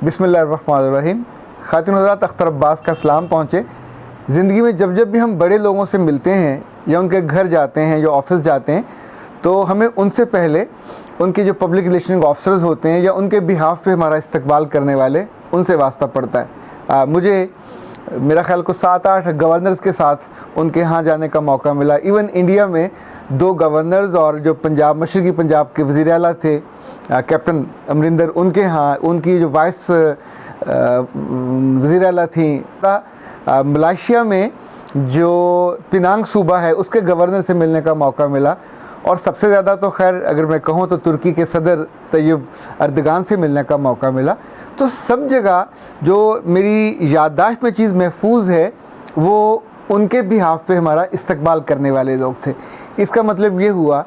बिस्मिल्लाहिर्रहमानिर्रहीम। खातिन हज़रात, अख्तर अब्बास का सलाम पहुँचे। ज़िंदगी में जब जब भी हम बड़े लोगों से मिलते हैं या उनके घर जाते हैं या ऑफिस जाते हैं, तो हमें उनसे पहले उनके जो पब्लिक रिलेशनिंग ऑफिसर्स होते हैं या उनके बिहाफ पे हमारा इस्तकबाल करने वाले, उनसे वास्ता पड़ता है। मुझे मेरा ख्याल को 7-8 गवर्नर्स के साथ उनके यहाँ जाने का मौका मिला। इवन इंडिया में 2 गवर्नर्स और जो पंजाब, मशरक़ी पंजाब के वज़ीर आला थे कैप्टन अमरिंदर, उनके यहाँ उनकी जो वाइस वज़ीर आला थी। मलेशिया में जो पिनांग सूबा है उसके गवर्नर से मिलने का मौका मिला। और सबसे ज़्यादा तो खैर अगर मैं कहूँ तो तुर्की के सदर तैयब अर्दगान से मिलने का मौका मिला। तो सब जगह जो मेरी याददाश्त में चीज़ महफूज है वो उनके बिहाफ पे हमारा इस्तकबाल करने वाले लोग थे। इसका मतलब ये हुआ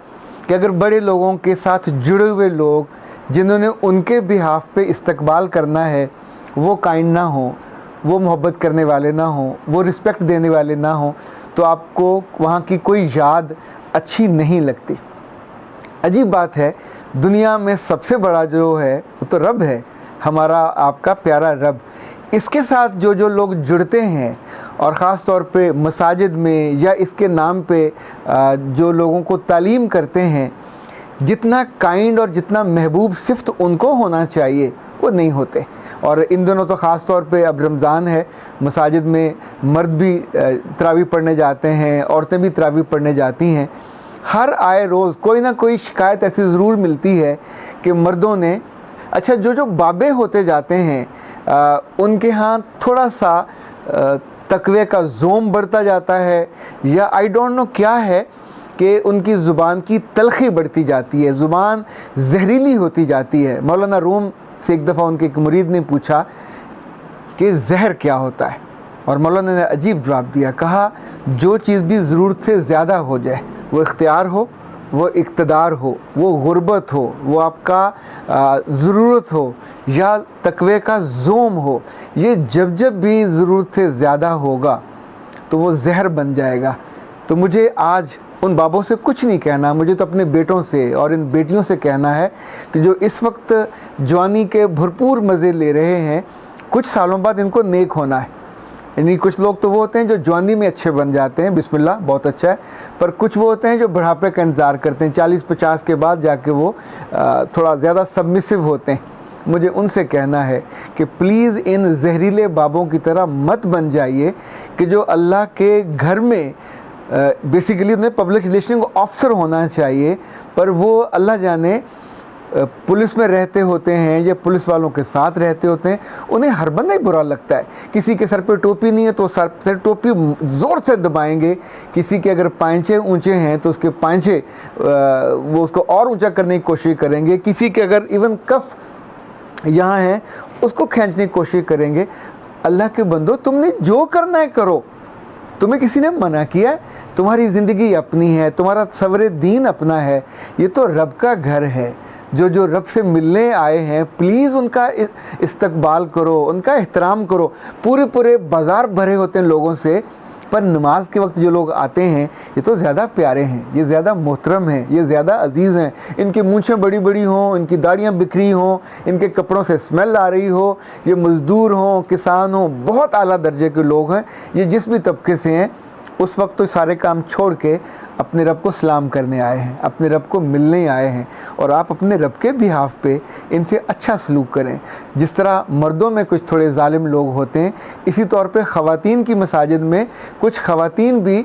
कि अगर बड़े लोगों के साथ जुड़े हुए लोग जिन्होंने उनके बिहाफ पे इस्तकबाल करना है वो काइंड ना हो, वो मोहब्बत करने वाले ना हो, वो रिस्पेक्ट देने वाले ना हो, तो आपको वहाँ की कोई याद अच्छी नहीं लगती। अजीब बात है, दुनिया में सबसे बड़ा जो है वो तो रब है, हमारा आपका प्यारा रब। इसके साथ जो जो लोग जुड़ते हैं और ख़ास तौर पे मसाजिद में या इसके नाम पे जो लोगों को तालीम करते हैं, जितना काइंड और जितना महबूब सिफ्त उनको होना चाहिए वो नहीं होते। और इन दिनों तो ख़ास तौर पे अब रमज़ान है, मसाजिद में मर्द भी तरावी पढ़ने जाते हैं, औरतें भी तरावी पढ़ने जाती हैं। हर आए रोज़ कोई ना कोई शिकायत ऐसी ज़रूर मिलती है कि मर्दों ने, अच्छा जो बाबे होते जाते हैं उनके यहाँ थोड़ा सा तकवे का ज़ोम बढ़ता जाता है, या आई डोंट नो क्या है कि उनकी ज़ुबान की तलख़ी बढ़ती जाती है, ज़ुबान जहरीली होती जाती है। मौलाना रूम से एक दफ़ा उनके एक मुरीद ने पूछा कि ज़हर क्या होता है, और मौलाना ने अजीब जवाब दिया। कहा जो चीज़ भी ज़रूरत से ज़्यादा हो जाए, वो इख्तियार हो, वो इक़्तिदार हो, वो गुर्बत हो, वो आपका ज़रूरत हो, या तकवे का ज़ोम हो, ये जब जब भी ज़रूरत से ज़्यादा होगा तो वो ज़हर बन जाएगा। तो मुझे आज उन बाबों से कुछ नहीं कहना, मुझे तो अपने बेटों से और इन बेटियों से कहना है कि जो इस वक्त जवानी के भरपूर मज़े ले रहे हैं, कुछ सालों बाद इनको नेक होना है। यानी कुछ लोग तो वो होते हैं जो जवानी में अच्छे बन जाते हैं, बिस्मिल्लाह, बहुत अच्छा है, पर कुछ वो होते हैं जो बुढ़ापे का इंतज़ार करते हैं, 40-50 के बाद जाके वो थोड़ा ज़्यादा सबमिसिव होते हैं। मुझे उनसे कहना है कि प्लीज़ इन जहरीले बाबों की तरह मत बन जाइए कि जो अल्लाह के घर में बेसिकली उन्हें पब्लिक रिलेशनिंग ऑफिसर होना चाहिए, पर वो अल्लाह जाने पुलिस में रहते होते हैं या पुलिस वालों के साथ रहते होते हैं, उन्हें हर बंदा ही बुरा लगता है। किसी के सर पे टोपी नहीं है तो सर से टोपी ज़ोर से दबाएंगे, किसी के अगर पांचे ऊंचे हैं तो उसके पांचे वो उसको और ऊंचा करने की कोशिश करेंगे, किसी के अगर इवन कफ यहाँ है उसको खींचने की कोशिश करेंगे। अल्लाह के बंदो, तुमने जो करना है करो, तुम्हें किसी ने मना किया है? तुम्हारी ज़िंदगी अपनी है, तुम्हारा सवरे दीन अपना है, ये तो रब का घर है। जो रब से मिलने आए हैं, प्लीज़ उनका इस्तकबाल करो, उनका एहतराम करो। पूरे बाज़ार भरे होते हैं लोगों से, पर नमाज के वक्त जो लोग आते हैं ये तो ज़्यादा प्यारे हैं, ये ज़्यादा मोहतरम हैं, ये ज़्यादा अजीज़ हैं। इनकी मूँछें बड़ी बड़ी हों, इनकी दाढ़ियाँ बिखरी हों, इनके कपड़ों से स्मेल आ रही हो, ये मज़दूर हों, किसान हों, बहुत आला दर्जे के लोग हैं। ये जिस भी तबके से हैं, उस वक्त तो सारे काम छोड़ के अपने रब को सलाम करने आए हैं, अपने रब को मिलने आए हैं। और आप अपने रब के बिहाफ पे इनसे अच्छा सलूक करें। जिस तरह मर्दों में कुछ थोड़े जालिम लोग होते हैं, इसी तौर पे ख़वातीन की मसाजिद में कुछ ख़वातीन भी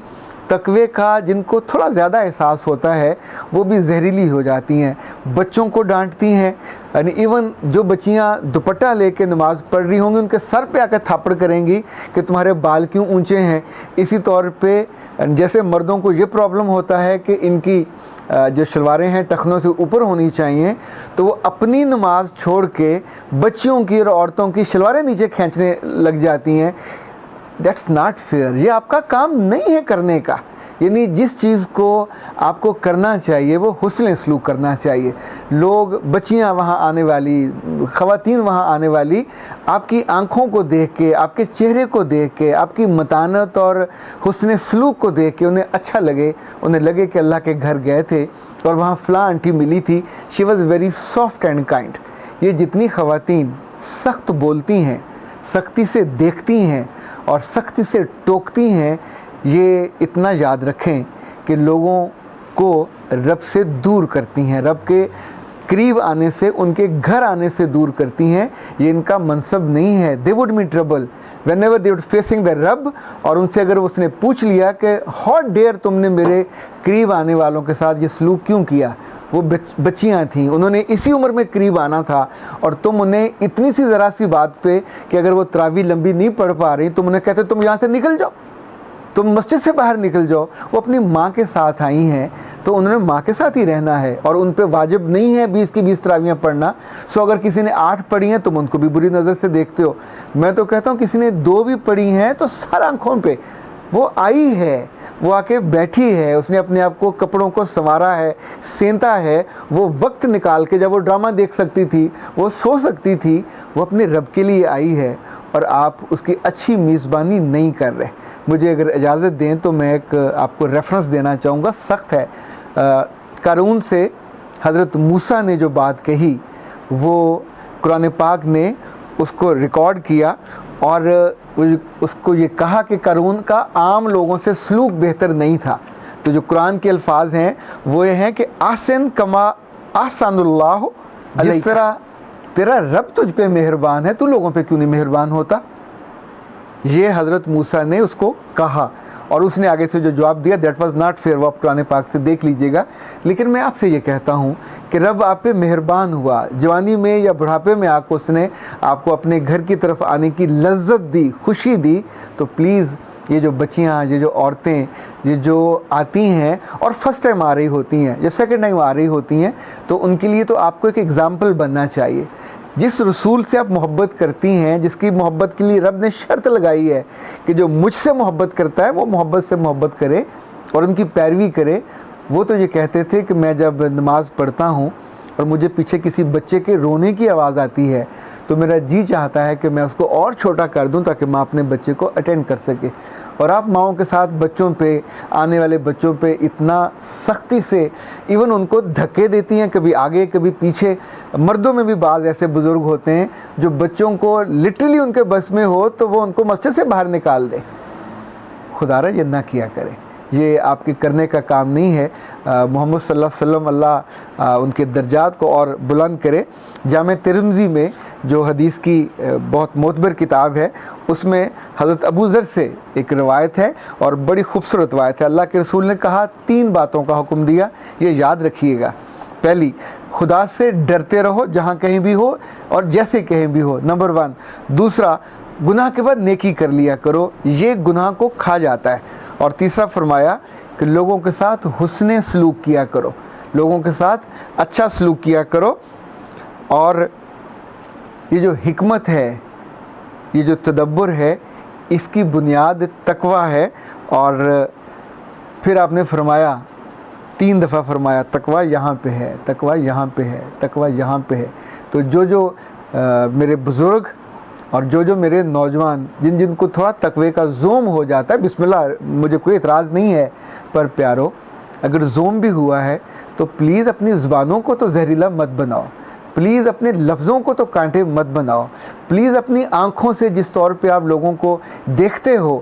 तकवे का जिनको थोड़ा ज़्यादा एहसास होता है वो भी जहरीली हो जाती हैं, बच्चों को डांटती हैं। यानी इवन जो बच्चियाँ दुपट्टा लेके नमाज़ पढ़ रही होंगी उनके सर पे आकर थापड़ करेंगी कि तुम्हारे बाल क्यों ऊंचे हैं। इसी तौर पे जैसे मर्दों को ये प्रॉब्लम होता है कि इनकी जो शलवारें हैं टखनों से ऊपर होनी चाहिए, तो वो अपनी नमाज छोड़ के बच्चियों की और औरतों की शलवारें नीचे खींचने लग जाती हैं। दैट्स नॉट फेयर, ये आपका काम नहीं है करने का। यानी जिस चीज़ को आपको करना चाहिए वो हुस्न सलूक करना चाहिए। लोग, बच्चियां वहाँ आने वाली, ख़वातीन वहाँ आने वाली, आपकी आंखों को देख के, आपके चेहरे को देख के, आपकी मतानत और हुस्न सलूक को देख के उन्हें अच्छा लगे, उन्हें लगे कि अल्लाह के घर गए थे और वहाँ फ़लाँ आंटी मिली थी, she was very soft and kind. ये जितनी ख़वातीन سخت بولتی ہیں، سختی سے دیکھتی ہیں اور سختی سے ٹوکتی ہیں، یہ اتنا یاد رکھیں کہ لوگوں کو رب سے دور کرتی ہیں، رب کے قریب آنے سے، ان کے گھر آنے سے دور کرتی ہیں۔ یہ ان کا منصب نہیں ہے۔ they would meet trouble whenever they would facing the رب، اور ان سے اگر اس نے پوچھ لیا کہ how dare تم نے میرے قریب آنے والوں کے ساتھ یہ سلوک کیوں کیا، وہ بچیاں تھیں، انہوں نے اسی عمر میں قریب آنا تھا، اور تم انہیں اتنی سی ذرا سی بات پہ کہ اگر وہ تراویح لمبی نہیں پڑھ پا رہی، تم انہیں کہتے تم یہاں سے نکل جاؤ، تم مسجد سے باہر نکل جاؤ۔ وہ اپنی ماں کے ساتھ آئی ہیں تو انہوں نے ماں کے ساتھ ہی رہنا ہے، اور ان پہ واجب نہیں ہے 20 کی 20 تراویحیں پڑھنا۔ سو اگر کسی نے 8 پڑھی ہیں تم ان کو بھی بری نظر سے دیکھتے ہو۔ میں تو کہتا ہوں کسی نے 2 بھی پڑھی ہیں تو سر آنکھوں پہ وہ آئی ہے، وہ آ کے بیٹھی ہے، اس نے اپنے آپ کو کپڑوں کو سنوارا ہے، سینتا ہے، وہ وقت نکال کے، جب وہ ڈرامہ دیکھ سکتی تھی، وہ سو سکتی تھی، وہ اپنے رب کے لیے آئی ہے، اور آپ اس کی اچھی میزبانی نہیں کر رہے۔ مجھے اگر اجازت دیں تو میں ایک آپ کو ریفرنس دینا چاہوں گا، سخت ہے۔ قارون سے حضرت موسیٰ نے جو بات کہی وہ قرآن پاک نے اس کو ریکارڈ کیا، اور اس کو یہ کہا کہ قارون کا عام لوگوں سے سلوک بہتر نہیں تھا۔ تو جو قرآن کے الفاظ ہیں وہ یہ ہیں کہ احسن کما احسن اللہ، جس طرح تیرا رب تجھ پہ مہربان ہے تو لوگوں پہ کیوں نہیں مہربان ہوتا۔ یہ حضرت موسیٰ نے اس کو کہا، اور اس نے آگے سے جو جواب دیا دیٹ واز ناٹ فیئر، وہ آپ قرآن پاک سے دیکھ لیجئے گا۔ لیکن میں آپ سے یہ کہتا ہوں کہ رب آپ پہ مہربان ہوا، جوانی میں یا بڑھاپے میں آ کو اس نے آپ کو اپنے گھر کی طرف آنے کی لذت دی، خوشی دی، تو پلیز یہ جو بچیاں، یہ جو عورتیں، یہ جو آتی ہیں اور فرسٹ ٹائم آ رہی ہوتی ہیں یا سیکنڈ ٹائم آ رہی ہوتی ہیں، تو ان کے لیے تو آپ کو ایک ایگزامپل بننا چاہیے۔ جس رسول سے آپ محبت کرتی ہیں، جس کی محبت کے لیے رب نے شرط لگائی ہے کہ جو مجھ سے محبت کرتا ہے وہ محبت سے محبت کرے اور ان کی پیروی کرے، وہ تو یہ کہتے تھے کہ میں جب نماز پڑھتا ہوں اور مجھے پیچھے کسی بچے کے رونے کی آواز آتی ہے تو میرا جی چاہتا ہے کہ میں اس کو اور چھوٹا کر دوں تاکہ ماں اپنے بچے کو اٹینڈ کر سکے۔ اور آپ ماؤں کے ساتھ بچوں پہ، آنے والے بچوں پہ اتنا سختی سے ایون ان کو دھکے دیتی ہیں، کبھی آگے کبھی پیچھے۔ مردوں میں بھی بعض ایسے بزرگ ہوتے ہیں جو بچوں کو لٹرلی ان کے بس میں ہو تو وہ ان کو مسجد سے باہر نکال دے۔ خدا را یہ نہ کیا کرے، یہ آپ کے کرنے کا کام نہیں ہے۔ محمد صلی اللہ علیہ وسلم اللہ ان کے درجات کو اور بلند کرے۔ جامع ترمذی میں جو حدیث کی بہت معتبر کتاب ہے، اس میں حضرت ابو ذر سے ایک روایت ہے اور بڑی خوبصورت روایت ہے۔ اللہ کے رسول نے کہا 3 باتوں کا حکم دیا، یہ یاد رکھیے گا۔ پہلی، خدا سے ڈرتے رہو جہاں کہیں بھی ہو اور جیسے کہیں بھی ہو، نمبر 1۔ دوسرا، گناہ کے بعد نیکی کر لیا کرو، یہ گناہ کو کھا جاتا ہے۔ اور تیسرا فرمایا کہ لوگوں کے ساتھ حسن سلوک کیا کرو، لوگوں کے ساتھ اچھا سلوک کیا کرو۔ اور یہ جو حکمت ہے، یہ جو تدبر ہے، اس کی بنیاد تقویٰ ہے۔ اور پھر آپ نے فرمایا، 3 دفعہ فرمایا، تقویٰ یہاں پہ ہے، تقویٰ یہاں پہ ہے، تقویٰ یہاں پہ ہے۔ تو جو میرے بزرگ اور جو میرے نوجوان جن کو تھوڑا تقوی کا زوم ہو جاتا ہے، بسم اللہ، مجھے کوئی اعتراض نہیں ہے، پر پیارو اگر زوم بھی ہوا ہے تو پلیز اپنی زبانوں کو تو زہریلا مت بناؤ، پلیز اپنے لفظوں کو تو کانٹے مت بناؤ، پلیز اپنی آنکھوں سے جس طور پہ آپ لوگوں کو دیکھتے ہو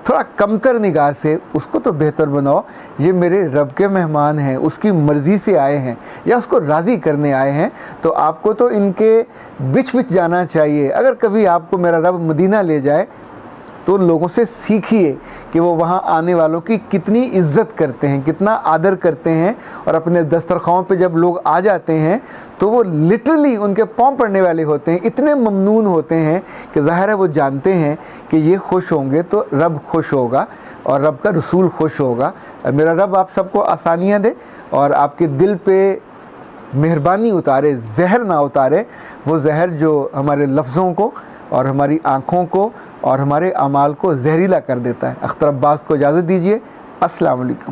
تھوڑا کمتر نگاہ سے اس کو تو بہتر بناؤ۔ یہ میرے رب کے مہمان ہیں، اس کی مرضی سے آئے ہیں یا اس کو راضی کرنے آئے ہیں، تو آپ کو تو ان کے بچ جانا چاہیے۔ اگر کبھی آپ کو میرا رب مدینہ لے جائے تو ان لوگوں سے سیکھیے کہ وہ وہاں آنے والوں کی کتنی عزت کرتے ہیں، کتنا آدر کرتے ہیں، اور اپنے دسترخوان پہ جب لوگ آ جاتے ہیں تو وہ لٹرلی ان کے پاؤں پڑنے والے ہوتے ہیں، اتنے ممنون ہوتے ہیں کہ ظاہر ہے وہ جانتے ہیں کہ یہ خوش ہوں گے تو رب خوش ہوگا اور رب کا رسول خوش ہوگا۔ میرا رب آپ سب کو آسانیاں دے اور آپ کے دل پہ مہربانی اتارے، زہر نہ اتارے، وہ زہر جو ہمارے لفظوں کو اور ہماری آنکھوں کو اور ہمارے اعمال کو زہریلا کر دیتا ہے۔ اختر عباس کو اجازت دیجیے، السلام علیکم۔